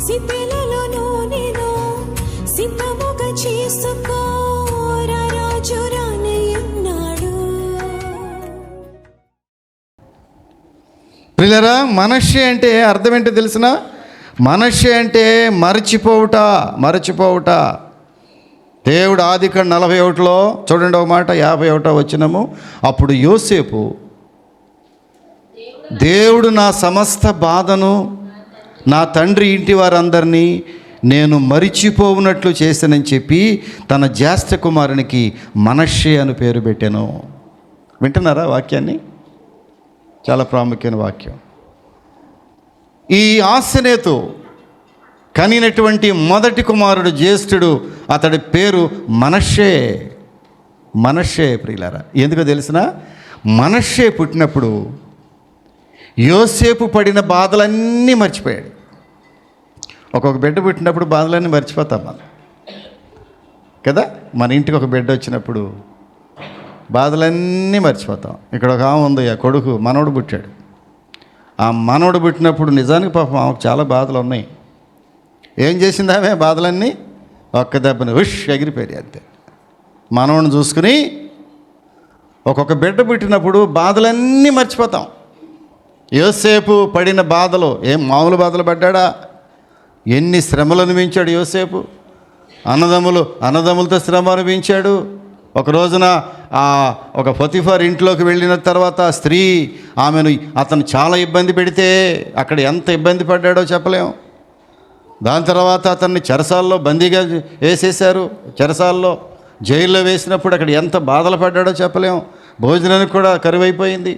సిద్ధలలో నూనెను సిద్ధముగా చేసుకో, రాజు రానయ్యున్నాడు. ప్రియులారా, మనష్షే అంటే అర్థం ఏంటో తెలిసిన? మనష్షే అంటే మరచిపోవుట. దేవుడు ఆదికాండం 41లో చూడండి ఒక మాట, 51వ వచనము. అప్పుడు యోసేపు, దేవుడు నా సమస్త బాధను, నా తండ్రి ఇంటి వారందరినీ నేను మరిచిపోవునట్లు చేశానని చెప్పి తన జ్యేష్ఠ కుమారునికి మనష్షే అని పేరు పెట్టాను. వింటున్నారా వాక్యాన్ని? చాలా ప్రాముఖ్యమైన వాక్యం. ఈ ఆసనేతు కనినటువంటి మొదటి కుమారుడు జ్యేష్ఠుడు, అతడి పేరు మనష్షే. ప్రియులారా, ఎందుకో తెలిసిన? మనష్షే పుట్టినప్పుడు యోసేపు పడిన బాధలన్నీ మర్చిపోయాడు. ఒక్కొక్క బిడ్డ పుట్టినప్పుడు బాధలన్నీ మర్చిపోతాం మనం కదా. మన ఇంటికి ఒక బిడ్డ వచ్చినప్పుడు బాధలన్నీ మర్చిపోతాం. ఇక్కడ ఒక ఆమె ఉంది, ఆ కొడుకు మనవడు పుట్టాడు. ఆ మనవడు పుట్టినప్పుడు నిజానికి పాపం ఆమెకు చాలా బాధలు ఉన్నాయి. ఏం చేసింది ఆమె? బాధలన్నీ ఒక్క దెబ్బని ఎగిరిపోయాయి అంతే. మనవడిని చూసుకుని ఒక్కొక్క బిడ్డ పుట్టినప్పుడు బాధలన్నీ మర్చిపోతాం. యోసేపు పడిన బాధలు ఏం మామూలు బాధలు పడ్డాడా? ఎన్ని శ్రమలు అనుభవించాడు యోసేపు. అన్నదమ్ములతో శ్రమ అనుభవించాడు. ఒక రోజున ఒక పొతిఫర్ ఇంట్లోకి వెళ్ళిన తర్వాత స్త్రీ ఆమెను అతను చాలా ఇబ్బంది పెడితే అక్కడ ఎంత ఇబ్బంది పడ్డాడో చెప్పలేం. దాని తర్వాత అతన్ని చెరసాల్లో బందీగా వేసేశారు. చెరసాల్లో జైల్లో వేసినప్పుడు అక్కడ ఎంత బాధలు పడ్డాడో చెప్పలేం. భోజనానికి కూడా కరువైపోయింది.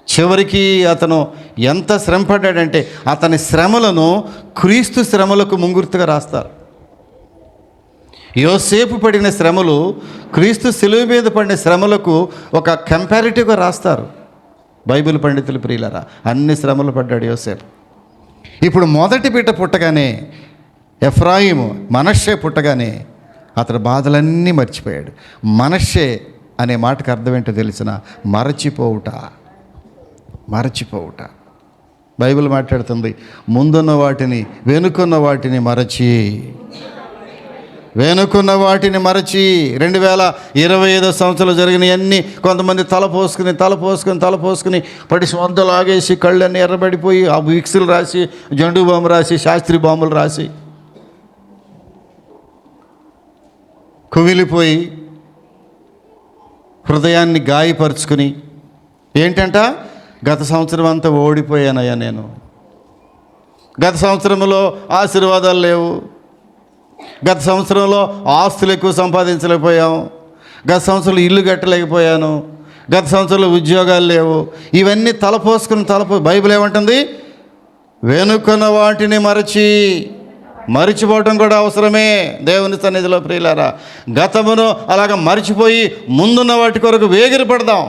చివరికి అతను ఎంత శ్రమ పడ్డాడంటే అతని శ్రమలను క్రీస్తు శ్రమలకు ముంగుర్తుగా రాస్తారు. యోసేపు పడిన శ్రమలు క్రీస్తు శిలువ మీద పడిన శ్రమలకు ఒక కంపారిటివ్గా రాస్తారు బైబిల్ పండితులు. ప్రియులారా, అన్ని శ్రమలు పడ్డాడు యోసేపు. ఇప్పుడు మొదటి బిడ్డ పుట్టగానే ఎఫ్రాయిము మనష్షే పుట్టగానే అతని బాధలన్నీ మర్చిపోయాడు. మనష్షే అనే మాటకు అర్థం ఏంటో తెలిసిన? మరచిపోవుట. బైబిల్ మాట్లాడుతుంది, ముందున్న వాటిని వెనుకున్న వాటిని మరచి 2025 సంవత్సరాలు జరిగినవన్నీ కొంతమంది తల పోసుకుని పడి సొంత లాగేసి కళ్ళన్నీ ఎర్రబడిపోయి ఆ విక్సులు రాసి, జండు బాంబు రాసి, శాస్త్రి బాంబులు రాసి కుమిలిపోయి హృదయాన్ని గాయపరుచుకుని ఏంటంట, గత సంవత్సరం అంతా ఓడిపోయానయ్యా నేను. గత సంవత్సరంలో ఆశీర్వాదాలు లేవు. గత సంవత్సరంలో ఆస్తులు ఎక్కువ సంపాదించలేకపోయాం. గత సంవత్సరంలో ఇల్లు కట్టలేకపోయాను. గత సంవత్సరంలో ఉద్యోగాలు లేవు. ఇవన్నీ బైబిల్ ఏమంటుంది? వెనుకున్న వాటిని మరిచిపోవటం కూడా అవసరమే దేవుని సన్నిధిలో. ప్రియులారా, గతమును అలాగ మరిచిపోయి ముందున్న వాటి కొరకు వేగిరి పడదాం.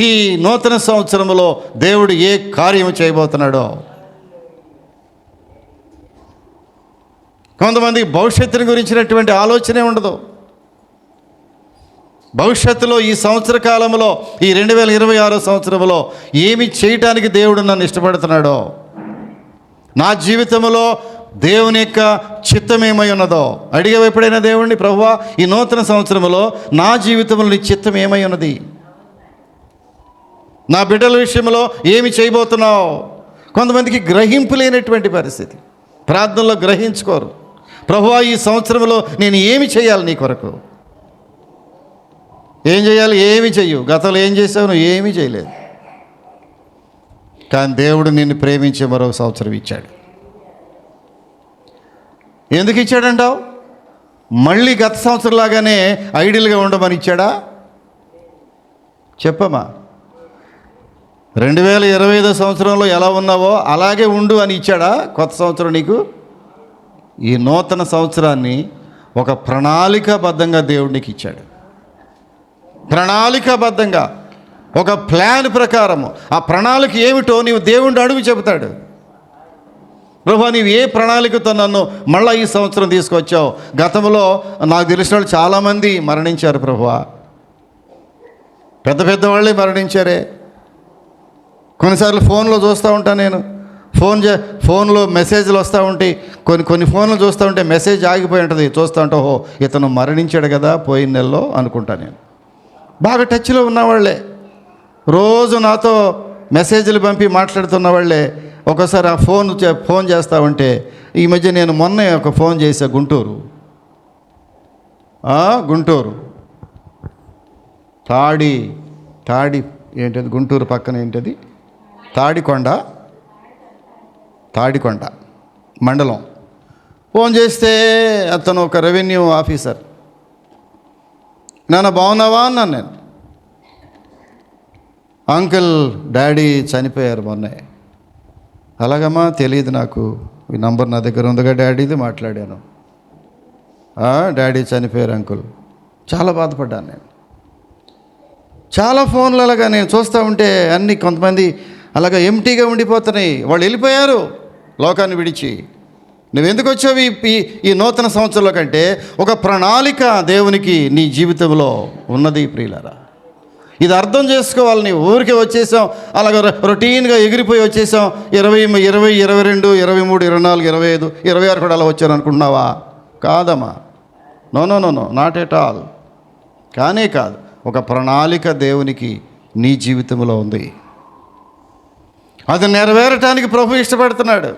ఈ నూతన సంవత్సరంలో దేవుడు ఏ కార్యము చేయబోతున్నాడో. కొంతమందికి భవిష్యత్తుని గురించినటువంటి ఆలోచనే ఉండదు. భవిష్యత్తులో ఈ సంవత్సర కాలంలో, ఈ 2026 సంవత్సరంలో ఏమి చేయటానికి దేవుడు నన్ను ఇష్టపడుతున్నాడో, నా జీవితంలో దేవుని యొక్క చిత్తం ఏమై ఉన్నదో అడిగేవి ఎప్పుడైనా దేవుణ్ణి, ప్రభువా ఈ నూతన సంవత్సరంలో నా జీవితంలో నీ చిత్తం ఏమై ఉన్నది? నా బిడ్డల విషయంలో ఏమి చేయబోతున్నావు? కొంతమందికి గ్రహింపు లేనటువంటి పరిస్థితి. ప్రార్థనలో గ్రహించుకోరు. ప్రభువా ఈ సంవత్సరంలో నేను ఏమి చేయాలి నీ కొరకు? ఏం చేయాలి? ఏమి చెయ్యు. గతంలో ఏం చేసావు? నువ్వు ఏమీ చేయలేదు. కానీ దేవుడు నిన్ను ప్రేమించే మరో సంవత్సరం ఇచ్చాడు. ఎందుకు ఇచ్చాడంటావు? మళ్ళీ గత సంవత్సరం లాగానే ఐడియల్గా ఉండమని ఇచ్చాడా? చెప్పమ్మా. 2025 సంవత్సరంలో ఎలా ఉన్నావో అలాగే ఉండు అని ఇచ్చాడా కొత్త సంవత్సరం నీకు? ఈ నూతన సంవత్సరాన్ని ఒక ప్రణాళికాబద్ధంగా దేవుడు నీకు ఇచ్చాడు. ప్రణాళికాబద్ధంగా ఒక ప్లాన్ ప్రకారము. ఆ ప్రణాళిక ఏమిటో నీవు దేవుడిని అడుగు చెబుతాడు. ప్రభువా నీవు ఏ ప్రణాళికతో నన్ను మళ్ళీ ఈ సంవత్సరం తీసుకొచ్చావు? గతంలో నాకు తెలిసిన వాళ్ళు చాలామంది మరణించారు ప్రభువా. పెద్ద వాళ్ళే మరణించారే. కొన్నిసార్లు ఫోన్లో చూస్తూ ఉంటాను నేను, ఫోన్లో మెసేజ్లు వస్తూ ఉంటాయి. కొన్ని ఫోన్లు చూస్తూ ఉంటే మెసేజ్ ఆగిపోయి ఉంటుంది. చూస్తూ ఉంటే ఓహో ఇతను మరణించాడు కదా పోయిన నెలలో అనుకుంటా. నేను బాగా టచ్లో ఉన్నవాళ్లే, రోజు నాతో మెసేజ్లు పంపి మాట్లాడుతున్న వాళ్ళే ఒకసారి ఆ ఫోన్ చేస్తూ ఉంటే, ఈ మధ్య నేను మొన్న ఒక ఫోన్ చేశా గుంటూరు తాడి ఏంటది గుంటూరు పక్కన ఏంటది తాడికొండ మండలం. ఫోన్ చేస్తే అతను ఒక రెవెన్యూ ఆఫీసర్. నాన్న బాగున్నావా అన్నాను నేను. అంకుల్ డాడీ చనిపోయారు మొన్నే. అలాగమ్మా తెలియదు నాకు, ఈ నంబర్ నా దగ్గర ఉందిగా డాడీది, మాట్లాడాను. డాడీ చనిపోయారు అంకుల్. చాలా బాధపడ్డాను నేను. చాలా ఫోన్లు అలాగా నేను చూస్తూ ఉంటే అన్నీ కొంతమంది అలాగా ఎంటీగా ఉండిపోతున్నాయి. వాళ్ళు వెళ్ళిపోయారు లోకాన్ని విడిచి. నువ్వెందుకు వచ్చావు ఈ నూతన సంవత్సరంలో కంటే ఒక ప్రణాళిక దేవునికి నీ జీవితంలో ఉన్నది ప్రియులారా. ఇది అర్థం చేసుకోవాలి. నీ ఊరికే వచ్చేసాం అలాగ రొటీన్గా ఎగిరిపోయి వచ్చేసాం. 20, 22, 23, 24, 25, 26 కూడా అలా వచ్చాను అనుకుంటున్నావా? కాదమ్మా, నో, నాట్ ఎట్ ఆల్. కానే కాదు. ఒక ప్రణాళిక దేవునికి నీ జీవితంలో ఉంది. అది నెరవేరటానికి ప్రభు ఇష్టపడుతున్నాడు.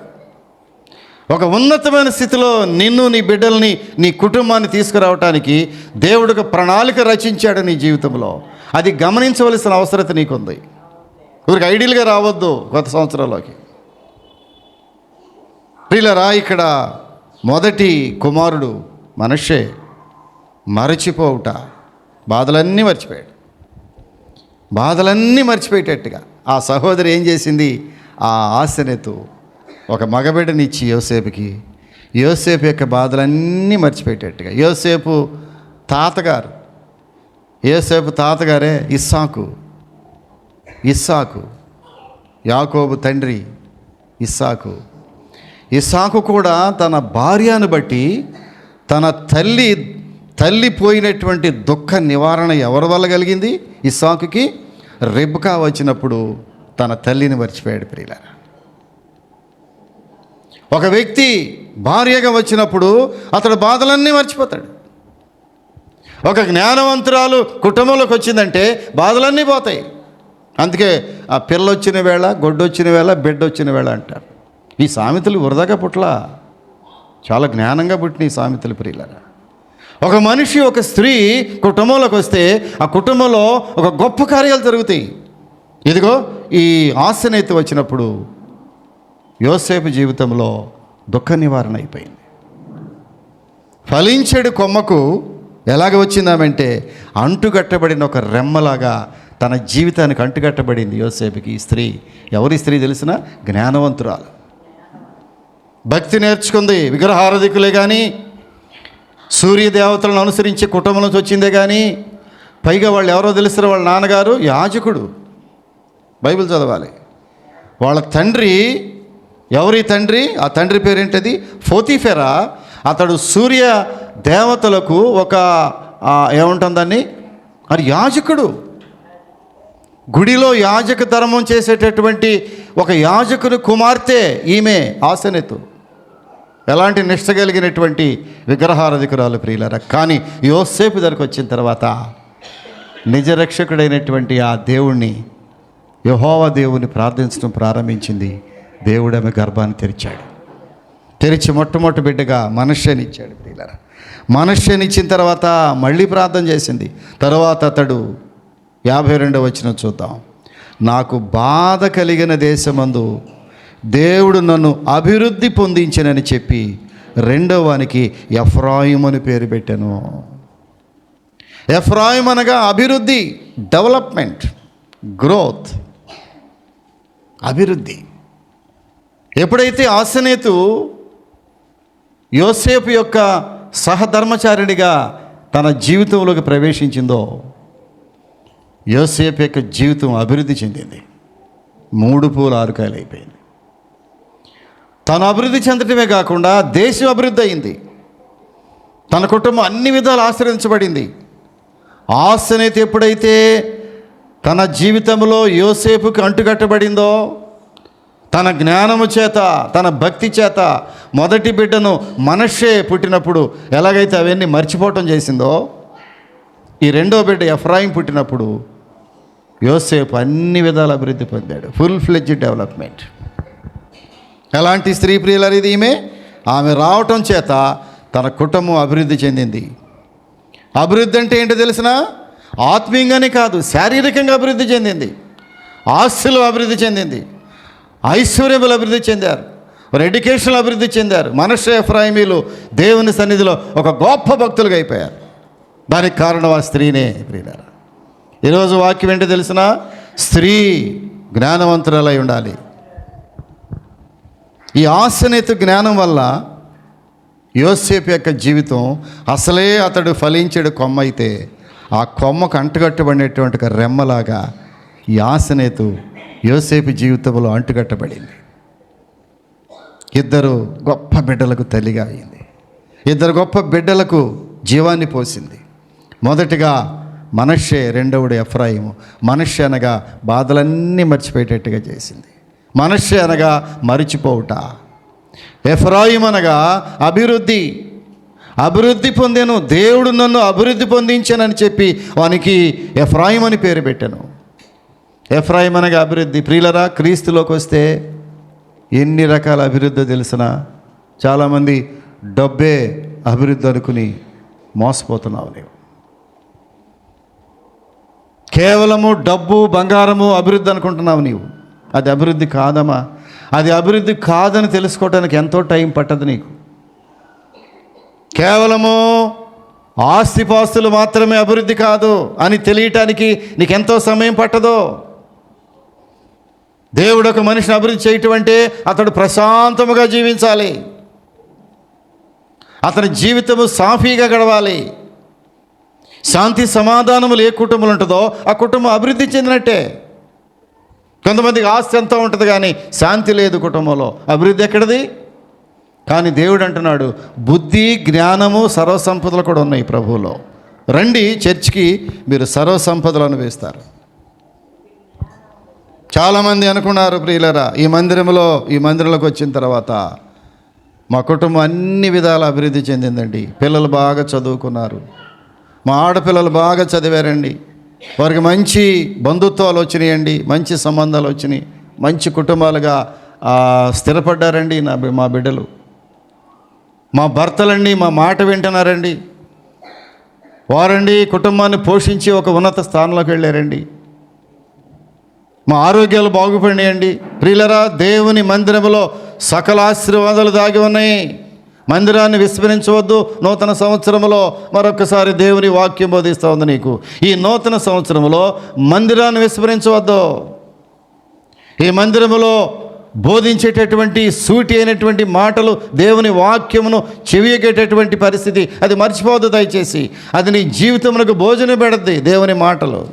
ఒక ఉన్నతమైన స్థితిలో నిన్ను, నీ బిడ్డల్ని, నీ కుటుంబాన్ని తీసుకురావటానికి దేవుడు ఒక ప్రణాళిక రచించాడు నీ జీవితంలో. అది గమనించవలసిన అవసరత నీకుంది. ఊరికి ఐడియల్గా రావద్దు కొత్త సంవత్సరంలోకి. ప్రియులారా, ఇక్కడ మొదటి కుమారుడు మనష్షే మరచిపోవుట, బాధలన్నీ మర్చిపోయేటట్టుగా ఆ సహోదరి ఏం చేసింది? ఆ ఆశనెతు ఒక మగబిడ్డనిచ్చి యోసేపు యొక్క బాధలన్నీ మర్చిపోయేటట్టుగా. యోసేపు తాతగారే ఇస్సాకు, యాకోబు తండ్రి ఇస్సాకు కూడా తన భార్యను బట్టి తన తల్లి పోయినటువంటి దుఃఖ నివారణ ఎవరి వల్ల కలిగింది? ఇస్సాకుకి రెబ్కా వచ్చినప్పుడు తన తల్లిని మర్చిపోయాడు ప్రియులారా. ఒక వ్యక్తి భార్యగా వచ్చినప్పుడు అతడు బాధలన్నీ మర్చిపోతాడు. ఒక జ్ఞానవంతురాలు కుటుంబంలోకి వచ్చిందంటే బాధలన్నీ పోతాయి. అందుకే ఆ పిల్ల వచ్చిన వేళ, గొడ్డొచ్చిన వేళ, బిడ్డ వచ్చిన వేళ అంటారు. ఈ సామెతలు వృధాగా పుట్ల, చాలా జ్ఞానంగా పుట్టిన ఈ సామెతలు ప్రియులారా. ఒక మనిషి, ఒక స్త్రీ కుటుంబంలోకి వస్తే ఆ కుటుంబంలో ఒక గొప్ప కార్యాలు జరుగుతాయి. ఇదిగో ఈ ఆశనైతే వచ్చినప్పుడు యోసేపు జీవితంలో దుఃఖ నివారణ అయిపోయింది. ఫలించెడు కొమ్మకు ఎలాగ వచ్చిందామంటే అంటుకట్టబడిన ఒక రెమ్మలాగా తన జీవితానికి అంటుకట్టబడింది యోసేపుకి ఈ స్త్రీ. ఎవరి స్త్రీ తెలిసిన? జ్ఞానవంతురాలు, భక్తి నేర్చుకుంది. విగ్రహారాధికులే కానీ, సూర్యదేవతలను అనుసరించి కుటుంబం నుంచి వచ్చిందే కానీ, పైగా వాళ్ళు ఎవరో తెలుస్తారు, వాళ్ళ నాన్నగారు యాజకుడు, బైబిల్ చదవాలి. వాళ్ళ తండ్రి, ఎవరి తండ్రి? ఆ తండ్రి పేరేంటది? పోతీఫెరా. అతడు సూర్య దేవతలకు ఒక ఏముంటుందని అది యాజకుడు. గుడిలో యాజక ధర్మం చేసేటటువంటి ఒక యాజకుని కుమార్తె ఈమె ఆసనెతు. ఎలాంటి నిష్ట కలిగినటువంటి విగ్రహారాధికురాలు ప్రియులారా. కానీ యోసేపు దగ్గరకు వచ్చిన తర్వాత నిజరక్షకుడైనటువంటి ఆ దేవుణ్ణి, యెహోవా దేవుని ప్రార్థించడం ప్రారంభించింది. దేవుడు ఆమె గర్భాన్ని తెరిచి మొట్టమొదటి బిడ్డగా మనష్షేనిచ్చాడు ప్రియులారా. మనష్షేనిచ్చిన తర్వాత మళ్ళీ ప్రార్థన చేసింది. తర్వాత అతడు 52వ వచనం చూద్దాం. నాకు బాధ కలిగిన దేశమందు దేవుడు నన్ను అభివృద్ధి పొందించనని చెప్పి రెండవ వానికి ఎఫ్రాయిము అని పేరు పెట్టాను. ఎఫ్రాయిం అనగా అభివృద్ధి, డెవలప్మెంట్, గ్రోత్, అభివృద్ధి. ఎప్పుడైతే ఆసనేతు యోసేపు యొక్క సహధర్మచారిణిగా తన జీవితంలోకి ప్రవేశించిందో యోసేపు యొక్క జీవితం అభివృద్ధి చెందింది. 3 పూలు 6 కాయలు అయిపోయింది. తను అభివృద్ధి చెందటమే కాకుండా దేశం అభివృద్ధి అయింది. తన కుటుంబం అన్ని విధాలు ఆశ్రయించబడింది. ఆసనేతు ఎప్పుడైతే తన జీవితంలో యోసేపుకి అంటుకట్టబడిందో, తన జ్ఞానము చేత, తన భక్తి చేత మొదటి బిడ్డను మనష్షే పుట్టినప్పుడు ఎలాగైతే అవన్నీ మర్చిపోవటం చేసిందో, ఈ రెండో బిడ్డ ఎఫ్రాయిం పుట్టినప్పుడు యోసేపు అన్ని విధాల అభివృద్ధి పొందాడు. Full fledged development. ఎలాంటి స్త్రీ ప్రియులర్ ఇది? ఆమె రావటం చేత తన కుటుంబం అభివృద్ధి చెందింది. అభివృద్ధి అంటే ఏంటో తెలిసిన? ఆత్మీయంగానే కాదు, శారీరకంగా అభివృద్ధి చెందింది. ఆస్తులు అభివృద్ధి చెందింది, ఐశ్వర్యములు అభివృద్ధి చెందారు, వారు ఎడ్యుకేషన్లో అభివృద్ధి చెందారు. మనష్షే ఎఫ్రాయిమీలు దేవుని సన్నిధిలో ఒక గొప్ప భక్తులుగా అయిపోయారు. దానికి కారణం ఆ స్త్రీనే ప్రియులారా. ఈరోజు వాక్యం ఏంటో తెలిసిన? స్త్రీ జ్ఞానవంతురాలై ఉండాలి. ఈ ఆశనేతు జ్ఞానం వల్ల యోసేపు యొక్క జీవితం అసలే అతడు ఫలించాడు కొమ్మ అయితే, ఆ కొమ్మకు అంటుకట్టబడినటువంటి ఒక రెమ్మలాగా ఈ ఆశనేతు యోసేపు జీవితంలో అంటుకట్టబడింది. ఇద్దరు గొప్ప బిడ్డలకు తల్లిగా అయింది. ఇద్దరు గొప్ప బిడ్డలకు జీవాన్ని పోసింది. మొదటిగా మనష్షే, రెండవడు ఎఫ్రాయిము. మనష్షే అనగా బాధలన్నీ మర్చిపోయేటట్టుగా చేసింది. మనష్షే అనగా మరిచిపోవుట, ఎఫ్రాయిం అనగా అభివృద్ధి. అభివృద్ధి పొందాను, దేవుడు నన్ను అభివృద్ధి పొందించానని చెప్పి వానికి ఎఫ్రాయిం అని పేరు పెట్టాను. ఎఫ్రాయిం అనగా అభివృద్ధి. ప్రియులరా, క్రీస్తులోకి వస్తే ఎన్ని రకాల అభివృద్ధి తెలిసిన? చాలామంది డబ్బే అభివృద్ధి అనుకుని మోసపోతున్నావు నీవు. కేవలము డబ్బు, బంగారము అభివృద్ధి అనుకుంటున్నావు నీవు. అది అభివృద్ధి కాదమ్మా. అది అభివృద్ధి కాదని తెలుసుకోవడానికి ఎంతో టైం పట్టదు నీకు. కేవలము ఆస్తిపాస్తులు మాత్రమే అభివృద్ధి కాదు అని తెలియటానికి నీకెంతో సమయం పట్టదు. దేవుడు ఒక మనిషిని అభివృద్ధి చేయటం అంటే అతడు ప్రశాంతముగా జీవించాలి, అతని జీవితము సాఫీగా గడవాలి. శాంతి సమాధానములు ఏ కుటుంబంలో ఉంటుందో ఆ కుటుంబం అభివృద్ధి చెందినట్టే. కొంతమందికి ఆస్తి ఎంతో ఉంటుంది కానీ శాంతి లేదు కుటుంబంలో, అభివృద్ధి ఎక్కడిది? కానీ దేవుడు అంటున్నాడు, బుద్ధి, జ్ఞానము, సర్వసంపదలు కూడా ఉన్నాయి ప్రభువులో. రండి చర్చ్కి, మీరు సర్వసంపదలు అనుభవిస్తారు. చాలామంది అనుకున్నారు ప్రియులరా, ఈ మందిరంలోకి వచ్చిన తర్వాత మా కుటుంబం అన్ని విధాల అభివృద్ధి చెందిందండి. పిల్లలు బాగా చదువుకున్నారు, మా ఆడపిల్లలు బాగా చదివారండి, వారికి మంచి బంధుత్వాలు వచ్చినాయండి, మంచి సంబంధాలు వచ్చినాయి, మంచి కుటుంబాలుగా స్థిరపడ్డారండి మా బిడ్డలు. మా భర్తలండి మా మాట వింటున్నారండి, వారండి కుటుంబాన్ని పోషించి ఒక ఉన్నత స్థానంలోకి వెళ్ళారండి. మా ఆరోగ్యాలు బాగుపడినాయండి. ప్రియులరా, దేవుని మందిరంలో సకల ఆశీర్వాదాలు దాగి ఉన్నాయి. మందిరాన్ని విస్మరించవద్దు. నూతన సంవత్సరంలో మరొకసారి దేవుని వాక్యం బోధిస్తూ ఉంది నీకు. ఈ నూతన సంవత్సరంలో మందిరాన్ని విస్మరించవద్దు. ఈ మందిరములో బోధించేటటువంటి సూటి అయినటువంటి మాటలు, దేవుని వాక్యమును చెవియగేటటువంటి పరిస్థితి, అది మర్చిపోవద్దు దయచేసి. అది నీ జీవితమునకు భోజనం పెడద్ది. దేవుని మాటలు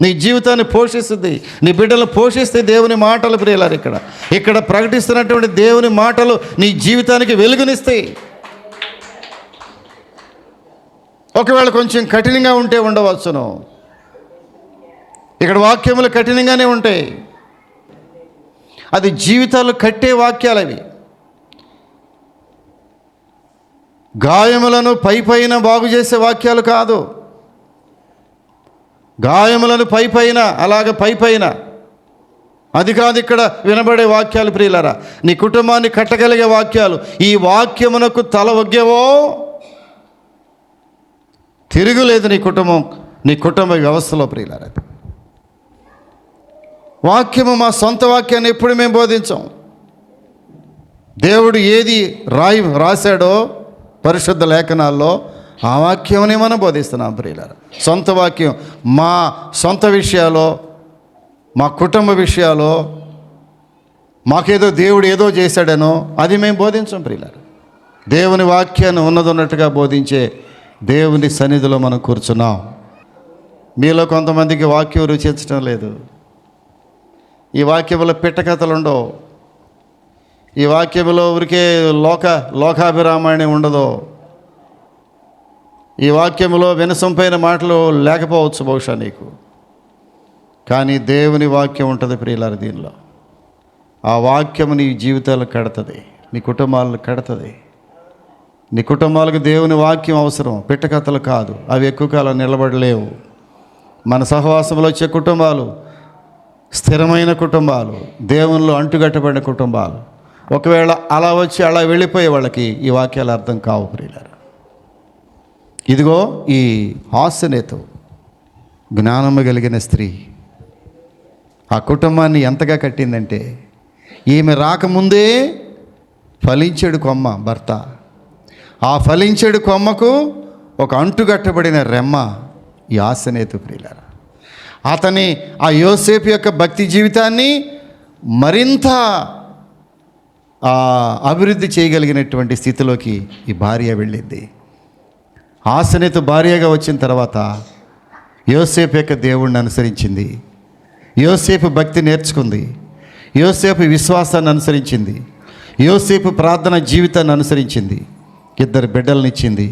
నీ జీవితాన్ని పోషిస్తుంది, నీ బిడ్డలు పోషిస్తే దేవుని మాటలు. ప్రియులారు, ఇక్కడ ప్రకటిస్తున్నటువంటి దేవుని మాటలు నీ జీవితానికి వెలుగునిస్తాయి. ఒకవేళ కొంచెం కఠినంగా ఉంటే ఉండవచ్చును, ఇక్కడ వాక్యములు కఠినంగానే ఉంటాయి. అది జీవితాలు కట్టే వాక్యాలు. అవి గాయములను పైన బాగు చేసే వాక్యాలు కాదు. గాయములను పైన అలాగ పైన అది కాదు ఇక్కడ వినబడే వాక్యాలు. ప్రియులారా, నీ కుటుంబాన్ని కట్టగలిగే వాక్యాలు. ఈ వాక్యమునకు తల ఒగ్గేవో తిరుగులేదు నీ కుటుంబ వ్యవస్థలో. ప్రియులారా, వాక్యము, మా సొంత వాక్యాన్ని ఎప్పుడు మేము బోధించాం. దేవుడు ఏది రాశాడో పరిశుద్ధ లేఖనాల్లో ఆ వాక్యమునే మనం బోధిస్తున్నాం. ప్రియులారా, సొంత వాక్యం మా సొంత విషయాలో, మా కుటుంబ విషయాలో మాకేదో దేవుడు ఏదో చేశాడనో అది మేము బోధించాం. ప్రియులారా, దేవుని వాక్యాన్ని ఉన్నదన్నట్టుగా బోధించే దేవుని సన్నిధిలో మనం కూర్చున్నాం. మీలో కొంతమందికి వాక్యం రుచించడం లేదు. ఈ వాక్యంలో పిట్టకథలు ఉండవు. ఈ వాక్యంలో ఊరికే లోకాభిరామాయణం ఉండదు. ఈ వాక్యములో వినసొంపైన మాటలు లేకపోవచ్చు బహుశా నీకు, కానీ దేవుని వాక్యం ఉంటుంది ప్రియులారా. దీనిలో ఆ వాక్యము నీ జీవితాలు కడుతుంది, నీ కుటుంబాలను కడుతుంది. నీ కుటుంబాలకు దేవుని వాక్యం అవసరం, పిట్టకథలు కాదు. అవి ఎక్కువ కాలం నిలబడలేవు. మన సహవాసంలో వచ్చే కుటుంబాలు స్థిరమైన కుటుంబాలు, దేవునిలో అంటుగట్టబడిన కుటుంబాలు. ఒకవేళ అలా వచ్చి అలా వెళ్ళిపోయే వాళ్ళకి ఈ వాక్యాలు అర్థం కావు ప్రియులారా. ఇదిగో ఈ హాస్యనేతు జ్ఞానము కలిగిన స్త్రీ ఆ కుటుంబాన్ని ఎంతగా కట్టిందంటే, ఈమె రాకముందే ఫలించెడు కొమ్మ భర్త, ఆ ఫలించెడు కొమ్మకు ఒక అంటుగట్టబడిన రెమ్మ ఈ హాస్యనేతు ప్రియులారా. అతని ఆ యోసేపు యొక్క భక్తి జీవితాన్ని మరింత అభివృద్ధి చేయగలిగినటువంటి స్థితిలోకి ఈ భార్య వెళ్ళింది. హాస్యనేతు భార్యగా వచ్చిన తర్వాత యోసేపు యొక్క దేవుణ్ణి అనుసరించింది, యోసేపు భక్తి నేర్చుకుంది, యోసేపు విశ్వాసాన్ని అనుసరించింది, యోసేపు ప్రార్థన జీవితాన్ని అనుసరించింది. 2 బిడ్డలనిచ్చింది.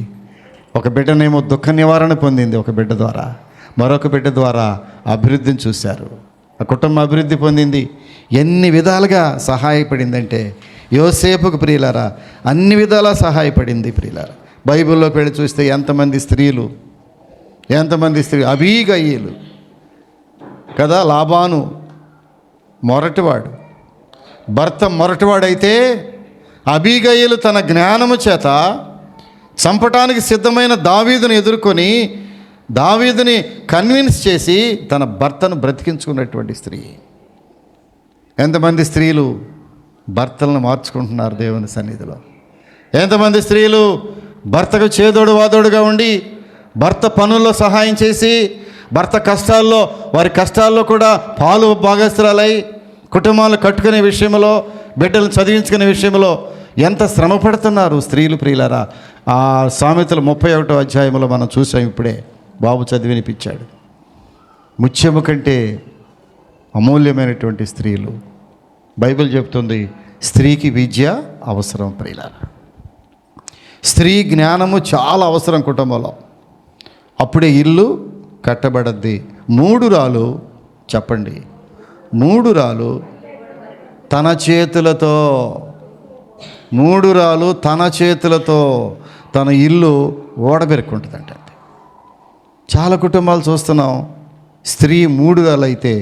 ఒక బిడ్డనేమో దుఃఖ నివారణ పొందింది, ఒక బిడ్డ ద్వారా. మరొక బిడ్డ ద్వారా అభివృద్ధిని చూశారు. ఆ కుటుంబం అభివృద్ధి పొందింది. ఎన్ని విధాలుగా సహాయపడిందంటే యోసేపుకు ప్రియులారా, అన్ని విధాలా సహాయపడింది ప్రియులారా. బైబిల్లోకి వెళ్ళి చూస్తే ఎంతమంది స్త్రీలు అబీగయీలు కదా. లాబాను మొరటివాడు, భర్త మొరటివాడైతే అబీగయీలు తన జ్ఞానము చేత చంపటానికి సిద్ధమైన దావీదును ఎదుర్కొని దావీదుని కన్విన్స్ చేసి తన భర్తను బ్రతికించుకున్నటువంటి స్త్రీ. ఎంతమంది స్త్రీలు భర్తలను మార్చుకుంటున్నారు దేవుని సన్నిధిలో? ఎంతమంది స్త్రీలు భర్తకు చేదోడు వాదోడుగా ఉండి భర్త పనుల్లో సహాయం చేసి భర్త కష్టాల్లో వారి కష్టాల్లో కూడా పాలు భాగస్తురాలై కుటుంబాలు కట్టుకునే విషయంలో, బిడ్డలను చదివించుకునే విషయంలో ఎంత శ్రమ పడుతున్నారు స్త్రీలు ప్రియులారా. ఆ సామెతలు 31వ అధ్యాయంలో మనం చూసాం. ఇప్పుడే బాబు చదివినిపించాడు. ముత్యము కంటే అమూల్యమైనటువంటి స్త్రీలు. బైబిల్ చెప్తుంది స్త్రీకి విద్య అవసరం ప్రియులారా. స్త్రీ జ్ఞానము చాలా అవసరం కుటుంబంలో. అప్పుడే ఇల్లు కట్టబడద్ది. 3 రాలు చెప్పండి, 3 రాలు తన చేతులతో, 3 రాలు తన చేతులతో తన ఇల్లు ఓడబెరుక్కుంటుందంట. చాలా కుటుంబాలు చూస్తున్నాం, స్త్రీ 3 రాలు అయితే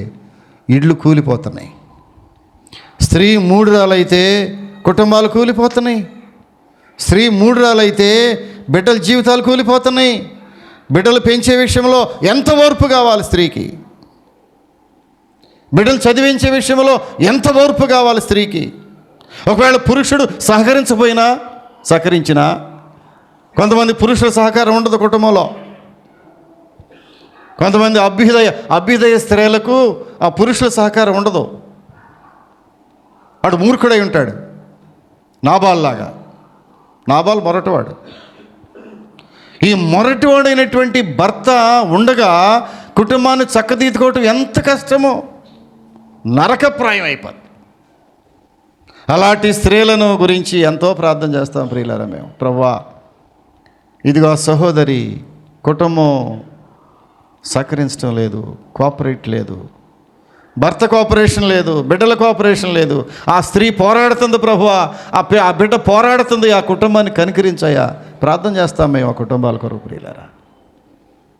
ఇళ్ళు కూలిపోతున్నాయి. స్త్రీ 3 రాలు అయితే కుటుంబాలు కూలిపోతున్నాయి. స్త్రీ 3 రాలు అయితే బిడ్డల జీవితాలు కూలిపోతున్నాయి. బిడ్డలు పెంచే విషయంలో ఎంత ఓర్పు కావాలి స్త్రీకి, బిడ్డలు చదివించే విషయంలో ఎంత ఓర్పు కావాలి స్త్రీకి. ఒకవేళ పురుషుడు సహకరించినా కొంతమంది పురుషుల సహకారం ఉండదు కుటుంబంలో. కొంతమంది అభ్యుదయ స్త్రీలకు ఆ పురుషుల సహకారం ఉండదు. వాడు మూర్ఖుడై ఉంటాడు, నాబాల్లాగా. నాబాల్ మొరటివాడు. ఈ మొరటివాడైనటువంటి భర్త ఉండగా కుటుంబాన్ని చక్కదిద్దుకోవటం ఎంత కష్టమో, నరకప్రాయం అయిపోద్ది. అలాంటి స్త్రీలను గురించి ఎంతో ప్రార్థన చేస్తాం ప్రియులారా మేము. ప్రభువా, ఇదిగో సహోదరి కుటుంబం సహకరించడం లేదు, కోఆపరేట్ లేదు, భర్త కోఆపరేషన్ లేదు, బిడ్డల కోఆపరేషన్ లేదు. ఆ స్త్రీ పోరాడుతుంది ప్రభువా, ఆ బిడ్డ పోరాడుతుంది, ఆ కుటుంబాన్ని కనికరించాయా. ప్రార్థన చేస్తాం మేము ఆ కుటుంబాల కొరకు ప్రియులారా.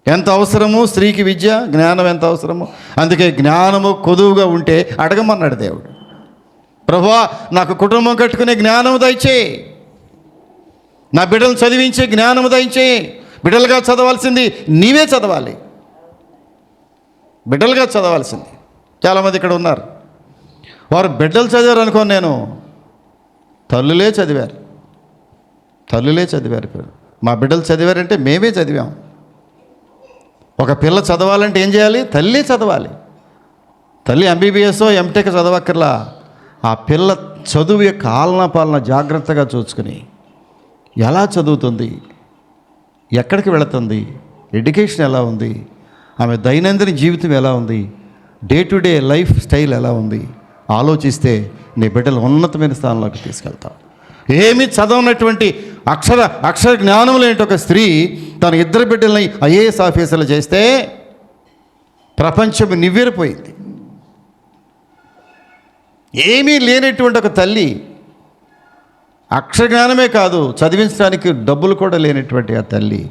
ఎంత అవసరము స్త్రీకి విద్య, జ్ఞానం ఎంత అవసరము. అందుకే జ్ఞానము కొదువుగా ఉంటే అడగమన్నాడు దేవుడు. ప్రభువా, నాకు కుటుంబం కట్టుకునే జ్ఞానము దయచేయి, నా బిడ్డలను చదివించే జ్ఞానము దయచేయి. బిడ్డలుగా చదవాల్సింది నీవే చదవాలి, బిడ్డలుగా చదవాల్సింది. చాలామంది ఇక్కడ ఉన్నారు, వారు బిడ్డలు చదివారు అనుకోని, నేను తల్లులే చదివారు. మా బిడ్డలు చదివారంటే మేమే చదివాం. ఒక పిల్ల చదవాలంటే ఏం చేయాలి? తల్లి చదవాలి. తల్లి MBBS MTech చదవక్కర్లా. ఆ పిల్ల చదువు యొక్క ఆలనా పాలన జాగ్రత్తగా చూసుకుని ఎలా చదువుతుంది, ఎక్కడికి వెళుతుంది, ఎడ్యుకేషన్ ఎలా ఉంది, ఆమె దైనందిన జీవితం ఎలా ఉంది, day to day life style ఎలా ఉంది ఆలోచిస్తే నీ బిడ్డలు ఉన్నతమైన స్థానంలోకి తీసుకెళ్తావు. ఏమీ చదవనటువంటి అక్షర జ్ఞానం లేని ఒక స్త్రీ తన 2 బిడ్డలని IAS ఆఫీసర్లు చేస్తే ప్రపంచం నివ్వెరపోయింది. ఏమీ లేనటువంటి ఒక తల్లి, అక్షరజ్ఞానమే కాదు చదివించడానికి డబ్బులు కూడా లేనటువంటి ఆ తల్లి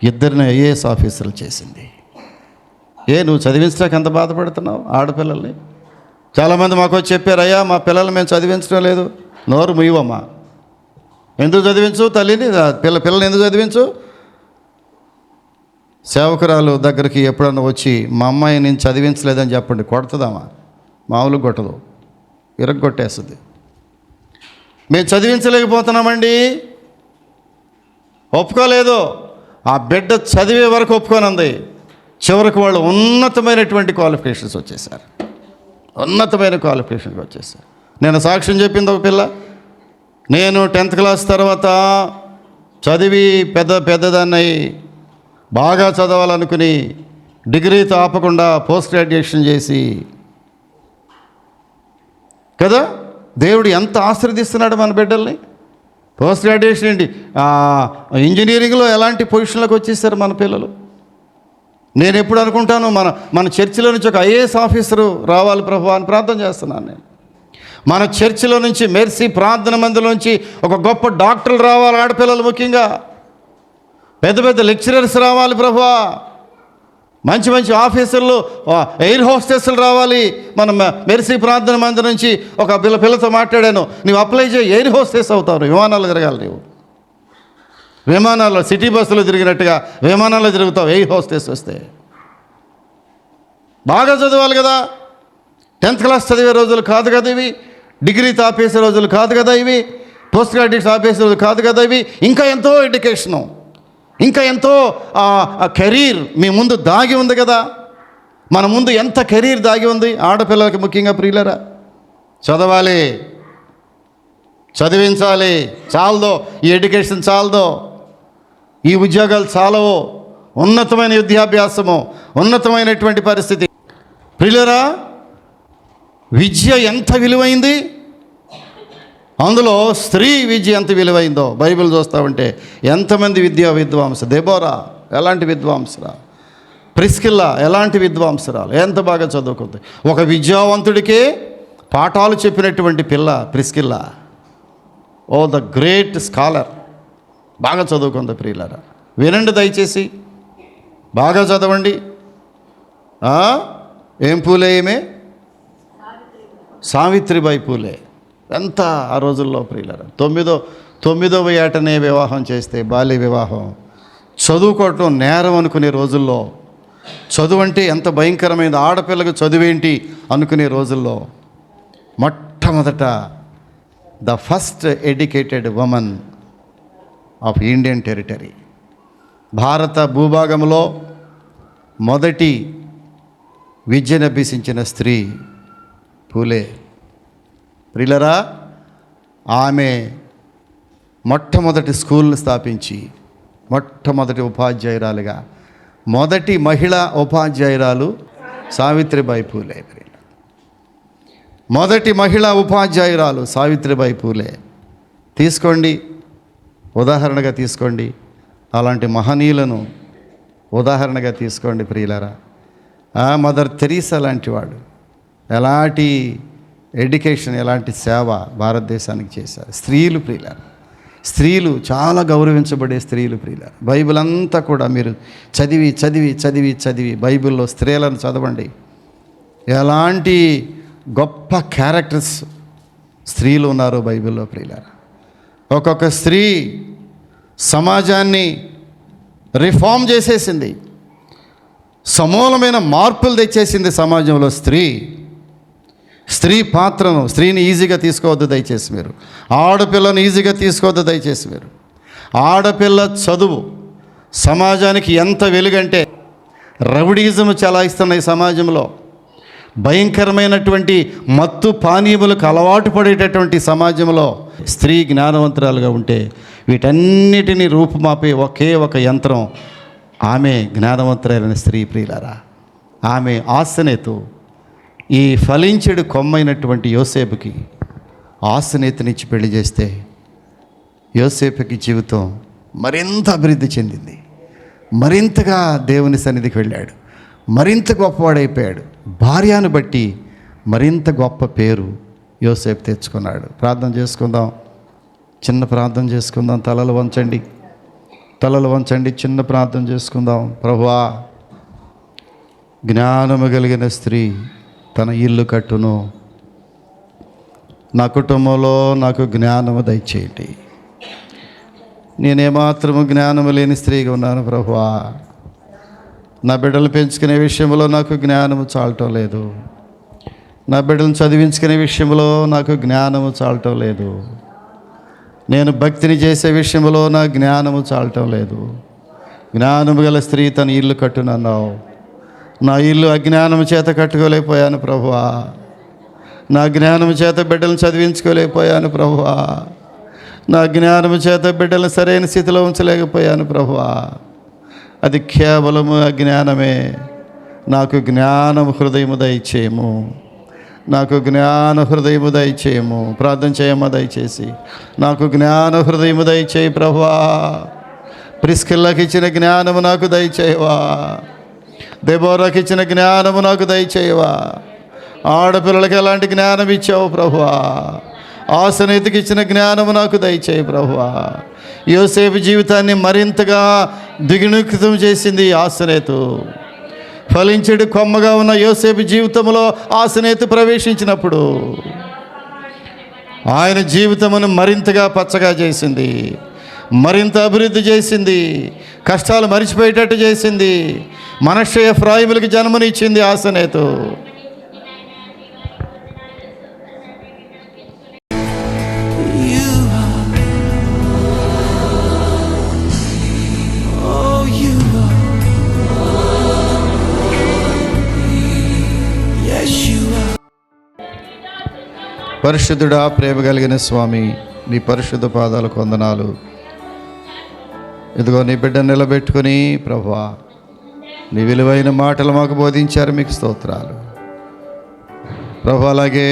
ఇద్దరిని ఐఏఎస్ ఆఫీసర్లు చేసింది. నువ్వు చదివించడానికి ఎంత బాధపడుతున్నావు ఆడపిల్లల్ని? చాలామంది మాకు వచ్చి చెప్పారు, అయ్యా మా పిల్లల్ని మేము చదివించడం లేదు. నోరు ముయ్యవమ్మా. ఎందుకు చదివించు తల్లిని? పిల్లల్ని ఎందుకు చదివించు? సేవకురాలు దగ్గరికి ఎప్పుడన్నా వచ్చి మా అమ్మాయి నేను చదివించలేదని చెప్పండి, కొడుతుందామా? మామూలుగా కొట్టదు, ఇరగొట్టేస్తుంది. మేము చదివించలేకపోతున్నామండి, ఒప్పుకోలేదు. ఆ బిడ్డ చదివే వరకు ఒప్పుకోనుంది. చివరికి వాళ్ళు ఉన్నతమైనటువంటి క్వాలిఫికేషన్స్ వచ్చేసారు. నేను సాక్ష్యం చెప్పింది ఒక పిల్ల, నేను 10th క్లాస్ తర్వాత చదివి పెద్దదాన్ని బాగా చదవాలనుకుని డిగ్రీతో ఆపకుండా పోస్ట్ గ్రాడ్యుయేషన్ చేసి, కదా దేవుడు ఎంత ఆశీర్వదిస్తున్నాడు మన బిడ్డల్ని. పోస్ట్ గ్రాడ్యుయేషన్ ఏంటి, ఇంజనీరింగ్లో ఎలాంటి పొజిషన్లోకి వచ్చేసారు మన పిల్లలు. నేను ఎప్పుడు అనుకుంటాను మన చర్చిలో నుంచి ఒక ఐఏఎస్ ఆఫీసరు రావాలి ప్రభువా అని ప్రార్థన చేస్తున్నాను. నేను మన చర్చిలో నుంచి మెర్సీ ప్రార్థన మందిలోంచి ఒక గొప్ప డాక్టర్లు రావాలి, ఆడపిల్లలు ముఖ్యంగా పెద్ద లెక్చరర్స్ రావాలి ప్రభువా, మంచి ఆఫీసర్లు, ఎయిర్ హోస్టెస్లు రావాలి. మనం మెర్సీ ప్రార్థన మందిరం నుంచి ఒక పిల్లతో మాట్లాడాను, నువ్వు అప్లై చేయి, ఎయిర్ హోస్టెస్ అవుతావు, విమానాలు తిరగాలి. నువ్వు విమానాల్లో సిటీ బస్సులో తిరిగినట్టుగా విమానాల్లో తిరుగుతావు ఎయిర్ హోస్టెస్ వస్తే. బాగా చదవాలి కదా. 10th క్లాస్ చదివే రోజులు కాదు కదా ఇవి, డిగ్రీతో ఆపేసే రోజులు కాదు కదా ఇవి, పోస్ట్ గ్రాడ్యుయేట్ ఆపేసే రోజులు కాదు కదా ఇవి. ఇంకా ఎంతో ఎడ్యుకేషను, ఇంకా ఎంతో కెరీర్ మీ ముందు దాగి ఉంది కదా. మన ముందు ఎంత కెరీర్ దాగి ఉంది ఆడపిల్లలకి ముఖ్యంగా. ప్రియులరా, చదవాలి, చదివించాలి. చాలదో ఈ ఎడ్యుకేషన్, చాలదో ఈ ఉద్యోగాలు చాలవు. ఉన్నతమైన విద్యాభ్యాసము, ఉన్నతమైనటువంటి పరిస్థితి. ప్రియులరా, విద్య ఎంత విలువైంది, అందులో స్త్రీ విద్య ఎంత విలువైందో బైబిల్ చూస్తామంటే ఎంతమంది విద్వాంస. దెబోరా ఎలాంటి విద్వాంసరా, ప్రిస్కిల్లా ఎలాంటి విద్వాంసరాలు, ఎంత బాగా చదువుకుంది. ఒక విద్యావంతుడికే పాఠాలు చెప్పినటువంటి పిల్ల ప్రిస్కిల్లా. ఓ ద గ్రేట్ స్కాలర్, బాగా చదువుకుంది. ప్రియులారా వినండి దయచేసి, బాగా చదవండి. ఏం పూలే, ఏమే సావిత్రిబాయి పూలే. ఎంత ఆ రోజుల్లో ప్రియులారా, 9వ ఏటనే వివాహం చేస్తే, బాల్య వివాహం, చదువుకోవటం నేరం అనుకునే రోజుల్లో, చదువు అంటే ఎంత భయంకరమైనది, ఆడపిల్లకు చదువేంటి అనుకునే రోజుల్లో మొట్టమొదట the first educated women of Indian territory, భారత భూభాగంలో మొదటి విద్యను అభ్యసించిన స్త్రీ పూలే. ప్రియులరా, ఆమె మొట్టమొదటి స్కూల్ని స్థాపించి మొట్టమొదటి ఉపాధ్యాయురాలుగా, మొదటి మహిళా ఉపాధ్యాయురాలు సావిత్రిబాయి పూలే. మొదటి మహిళా ఉపాధ్యాయురాలు సావిత్రిబాయి పూలే. తీసుకోండి, ఉదాహరణగా తీసుకోండి. అలాంటి మహనీయులను ఉదాహరణగా తీసుకోండి ప్రియులారా. మదర్ తెరీసా లాంటి వాడు ఎలాంటి ఎడ్యుకేషన్, ఎలాంటి సేవ భారతదేశానికి చేశారు. స్త్రీలు ప్రియులారా, స్త్రీలు చాలా గౌరవించబడే స్త్రీలు ప్రియులారా. బైబిల్ అంతా కూడా మీరు చదివి చదివి చదివి చదివి బైబిల్లో స్త్రీలను చదవండి. ఎలాంటి గొప్ప క్యారెక్టర్స్ స్త్రీలు ఉన్నారు బైబిల్లో ప్రియులారా. ఒక్కొక్క స్త్రీ సమాజాన్ని రిఫార్మ్ చేసేసింది, సమూలమైన మార్పులు తెచ్చేసింది సమాజంలో. స్త్రీ పాత్రను, స్త్రీని ఈజీగా తీసుకోవద్దు దయచేసి మీరు. ఆడపిల్లను ఈజీగా తీసుకోవద్దు దయచేసి మీరు. ఆడపిల్ల చదువు సమాజానికి ఎంత వెలుగంటే, రౌడీజం చలాయిస్తున్న ఈ సమాజంలో, భయంకరమైనటువంటి మత్తు పానీయములకు అలవాటు పడేటటువంటి సమాజంలో స్త్రీ జ్ఞానవంతురాలుగా ఉంటే వీటన్నిటినీ రూపుమాపే ఒకే ఒక యంత్రం ఆమె జ్ఞానవంతురైన స్త్రీ ప్రియులారా. ఆమె ఆసనేతు ఈ ఫలించెడు కొమ్మైనటువంటి యోసేపుకి ఆసనేతనిచ్చి పెళ్లి చేస్తే యోసేపుకి జీవితం మరింత అభివృద్ధి చెందింది. మరింతగా దేవుని సన్నిధికి వెళ్ళాడు, మరింత గొప్పవాడైపోయాడు. భార్యను బట్టి మరింత గొప్ప పేరు యోసేపు తెచ్చుకున్నాడు. ప్రార్థన చేసుకుందాం, చిన్న ప్రార్థన చేసుకుందాం. తలలు వంచండి, చిన్న ప్రార్థన చేసుకుందాం. ప్రభువా, జ్ఞానము కలిగిన స్త్రీ తన ఇల్లు కట్టును. నా కుటుంబంలో నాకు జ్ఞానము దయచేయండి. నేనేమాత్రము జ్ఞానము లేని స్త్రీగా ఉన్నాను ప్రభువా. నా బిడ్డలు పెంచుకునే విషయంలో నాకు జ్ఞానము చాలటం లేదు. నా బిడ్డలను చదివించుకునే విషయంలో నాకు జ్ఞానము చాలటం లేదు. నేను భక్తిని చేసే విషయంలో నా జ్ఞానము చాలటం లేదు. జ్ఞానము గల స్త్రీ తన ఇల్లు కట్టునన్నావు. నా ఇల్లు అజ్ఞానము చేత కట్టుకోలేకపోయాను ప్రభువా. నా జ్ఞానము చేత బిడ్డలను చదివించుకోలేకపోయాను ప్రభువా. నా జ్ఞానము చేత బిడ్డలను సరైన స్థితిలో ఉంచలేకపోయాను ప్రభువా. అది కేవలము అజ్ఞానమే. నాకు జ్ఞానము హృదయము దయచేయము. నాకు జ్ఞాన హృదయము దయచేయము. ప్రార్థన చేయమ్మా దయచేసి. నాకు జ్ఞాన హృదయము దయచేయి ప్రభువా. ప్రిస్కిల్లకి ఇచ్చిన జ్ఞానము నాకు దయచేయవా. దెబోరాకి ఇచ్చిన జ్ఞానము నాకు దయచేయవా. ఆడపిల్లలకి ఎలాంటి జ్ఞానం ఇచ్చావు ప్రభువా. ఆసనేతికి ఇచ్చిన జ్ఞానము నాకు దయచేయి ప్రభువా. యోసేపు జీవితాన్ని మరింతగా దిగుణుక్తం చేసింది ఆసనేతు. ఫలించెడు కొమ్మగా ఉన్న యోసేపు జీవితంలో ఆసనేతు ప్రవేశించినప్పుడు ఆయన జీవితమును మరింతగా పచ్చగా చేసింది, మరింత అభివృద్ధి చేసింది, కష్టాలు మరిచిపోయేటట్టు చేసింది. మనష్షే ఎఫ్రాయిములకు జన్మనిచ్చింది ఆసనేతు. పరిశుద్ధుడా, ప్రేమ కలిగిన స్వామి, నీ పరిశుద్ధ పాదాలకు వందనాలు. ఇదిగో నీ బిడ్డ నిలబెట్టుకుని ప్రభువా, నీ విలువైన మాటలు మాకు బోధించారు, మీకు స్తోత్రాలు ప్రభు. అలాగే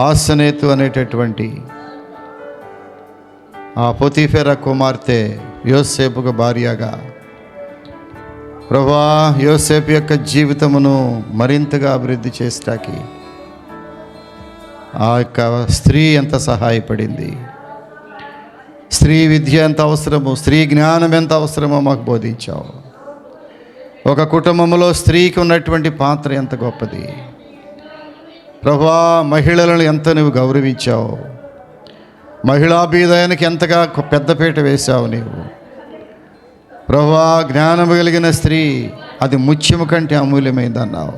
ఆసనేతు అనేటటువంటి ఆ పొతీఫెరా కుమార్తె యోసేపుకు భార్యగా ప్రభువా, యోసేపు యొక్క జీవితమును మరింతగా అభివృద్ధి చేస్తాకి ఆ యొక్క స్త్రీ ఎంత సహాయపడింది. స్త్రీ విద్య ఎంత అవసరమో, స్త్రీ జ్ఞానం ఎంత అవసరమో మాకు బోధించావు. ఒక కుటుంబంలో స్త్రీకి ఉన్నటువంటి పాత్ర ఎంత గొప్పది ప్రభువా. మహిళలను ఎంత నువ్వు గౌరవించావు. మహిళాభ్యుదయానికి ఎంతగా పెద్దపీట వేశావు నీవు ప్రభువా. జ్ఞానము కలిగిన స్త్రీ అది ముత్యము కంటే అమూల్యమైందన్నావు.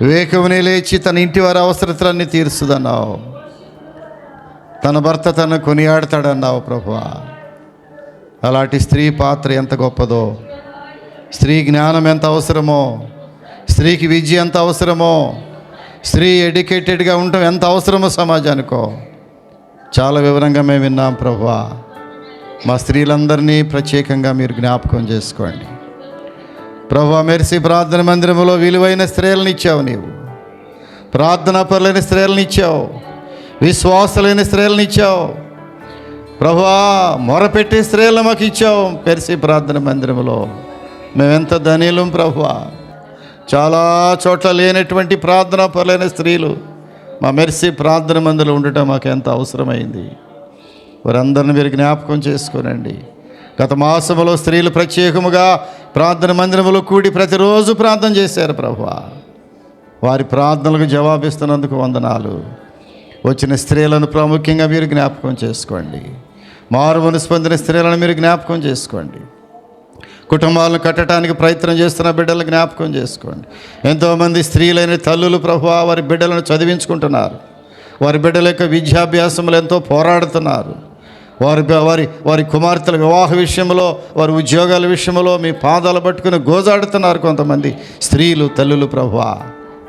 వివేకమునే లేచి తన ఇంటి వారి అవసరతలన్నీ తీరుస్తుందన్నావు. తన భర్త తను కొనియాడతాడన్నావు ప్రభువా. అలాంటి స్త్రీ పాత్ర ఎంత గొప్పదో, స్త్రీ జ్ఞానం ఎంత అవసరమో, స్త్రీకి విద్య ఎంత అవసరమో, స్త్రీ ఎడ్యుకేటెడ్గా ఉండటం ఎంత అవసరమో సమాజానికో చాలా వివరంగా మేము విన్నాం ప్రభువా. మా స్త్రీలందరినీ ప్రత్యేకంగా మీరు జ్ఞాపకం చేసుకోండి ప్రభువా. మెర్సీ ప్రార్థన మందిరంలో విలువైన స్త్రీలను ఇచ్చావు నీవు. ప్రార్థనా పరులైన స్త్రీలను ఇచ్చావు, విశ్వాసలైన స్త్రీలను ఇచ్చావు ప్రభువా. మొరపెట్టే స్త్రీలను మాకు ఇచ్చావు. మెర్సీ ప్రార్థన మందిరంలో మేమెంత ధనియులం ప్రభువా. చాలా చోట్ల లేనటువంటి ప్రార్థనా పరులైన స్త్రీలు మా మెర్సీ ప్రార్థన మందిరంలో ఉండటం మాకు ఎంత అవసరమైంది. వారందరిని మీరు జ్ఞాపకం చేసుకోనండి. గత మాసంలో స్త్రీలు ప్రత్యేకముగా ప్రార్థన మందిరంలో కూడి ప్రతిరోజు ప్రార్థన చేశారు ప్రభువా. వారి ప్రార్థనలకు జవాబిస్తున్నందుకు వందనాలు. వచ్చిన స్త్రీలను ప్రాముఖ్యంగా మీరు జ్ఞాపకం చేసుకోండి. మారు మనసు పొందిన స్త్రీలను మీరు జ్ఞాపకం చేసుకోండి. కుటుంబాలను కట్టడానికి ప్రయత్నం చేస్తున్న బిడ్డలను జ్ఞాపకం చేసుకోండి. ఎంతోమంది స్త్రీలైన తల్లులు ప్రభువా వారి బిడ్డలను చదివించుకుంటున్నారు. వారి బిడ్డల యొక్క విద్యాభ్యాసములు ఎంతో పోరాడుతున్నారు. వారి కుమార్తెల వివాహ విషయంలో, వారి ఉద్యోగాల విషయంలో మీ పాదాలు పట్టుకుని గోజాడుతున్నారు కొంతమంది స్త్రీలు తల్లులు ప్రభువా.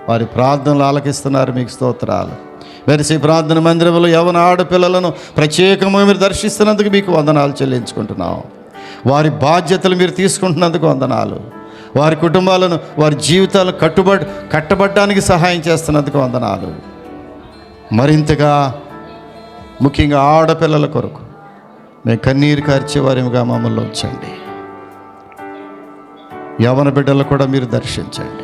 వారి ప్రార్థనలు ఆలకిస్తున్నారు, మీకు స్తోత్రాలు. మెర్సీ ప్రార్థన మందిరంలో యవ్వన ఆడపిల్లలను ప్రత్యేకంగా మీరు దర్శిస్తున్నందుకు మీకు వందనాలు చెల్లించుకుంటున్నాం. వారి బాధ్యతలు మీరు తీసుకుంటున్నందుకు వందనాలు. వారి కుటుంబాలను, వారి జీవితాలను కట్టబడ్డానికి సహాయం చేస్తున్నందుకు వందనాలు. మరింతగా ముఖ్యంగా ఆడపిల్లల కొరకు మేము కన్నీరు కార్చేవారిగా మమ్మల్ని ఉంచండి. యవ్వన బిడ్డలు కూడా మీరు దర్శించండి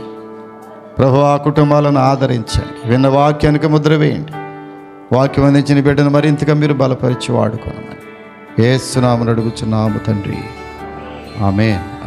ప్రభు ఆ కుటుంబాలను ఆదరించండి. విన్న వాక్యానికి ముద్ర వేయండి. వాక్యం అందించిన బిడ్డను మరింతగా మీరు బలపరిచి వాడుకోనమని యేసు నామమున అడుగుచున్నాము తండ్రి. ఆమేన్.